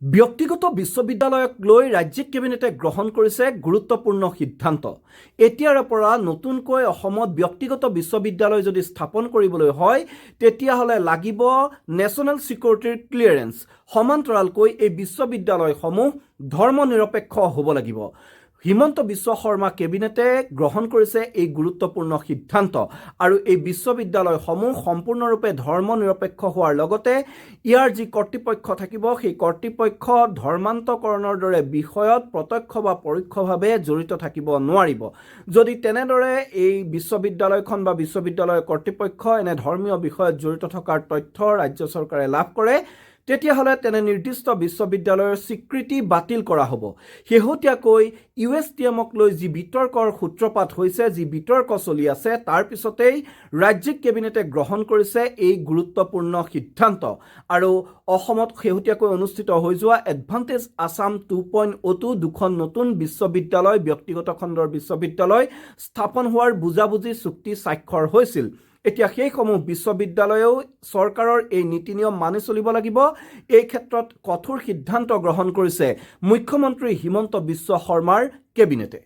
ব্যক্তিগত বিশ্ববিদ্যালয়ক লৈ ৰাজ্যিক কেবিনেটে গ্ৰহণ কৰিছে গুৰুত্বপূৰ্ণ সিদ্ধান্ত। এতিয়াৰ পৰা নতুনকৈ অসমত ব্যক্তিগত বিশ্ববিদ্যালয় যদি স্থাপন কৰিবলৈ হয় তেতিয়াহ'লে লাগিব নেশ্যনেল ছিকিউৰিটিৰ ক্লিয়াৰেন্স। সমান্তৰালকৈ এই বিশ্ববিদ্যালয়সমূহ ধৰ্মনিৰপেক্ষ হ'ব লাগিব। হিমন্ত বিশ্ব শৰ্মা কেবিনেটে গ্ৰহণ কৰিছে এই গুৰুত্বপূৰ্ণ সিদ্ধান্ত আৰু এই বিশ্ববিদ্যালয়সমূহ সম্পূৰ্ণৰূপে ধৰ্মনিৰপেক্ষ হোৱাৰ লগতে ইয়াৰ যি কৰ্তৃপক্ষ থাকিব সেই কৰ্তৃপক্ষ ধৰ্মান্তকৰণৰ দৰে বিষয়ত প্ৰত্যক্ষ বা পৰোক্ষভাৱে জড়িত থাকিব নোৱাৰিব। যদি তেনেদৰে এই বিশ্ববিদ্যালয়খন বা বিশ্ববিদ্যালয়ৰ কৰ্তৃপক্ষ এনে ধৰ্মীয় বিষয়ত জড়িত থকাৰ তথ্য ৰাজ্য চৰকাৰে লাভ কৰে তেতিয়াহ'লে তেনে নিৰ্দিষ্ট বিশ্ববিদ্যালয়ৰ স্বীকৃতি বাতিল কৰা হ'ব। শেহতীয়াকৈ USTMক লৈ যি বিতৰ্কৰ সূত্ৰপাত হৈছে, যি বিতৰ্ক চলি আছে, তাৰ পিছতেই ৰাজ্যিক কেবিনেটে গ্ৰহণ কৰিছে এই গুৰুত্বপূৰ্ণ সিদ্ধান্ত আৰু অসমত শেহতীয়াকৈ অনুষ্ঠিত হৈ যোৱা এডভান্টেজ আছাম 2.0 দুখন নতুন বিশ্ববিদ্যালয়, ব্যক্তিগত খণ্ডৰ বিশ্ববিদ্যালয় স্থাপন হোৱাৰ বুজাবুজি চুক্তি স্বাক্ষৰ হৈছিল। এতিয়া সেইসমূহ বিশ্ববিদ্যালয়েও চৰকাৰৰ এই নীতি নিয়ম মানি চলিব লাগিব। এই ক্ষেত্ৰত কঠোৰ সিদ্ধান্ত গ্ৰহণ কৰিছে মুখ্যমন্ত্ৰী হিমন্ত বিশ্ব শৰ্মাৰ কেবিনেটে।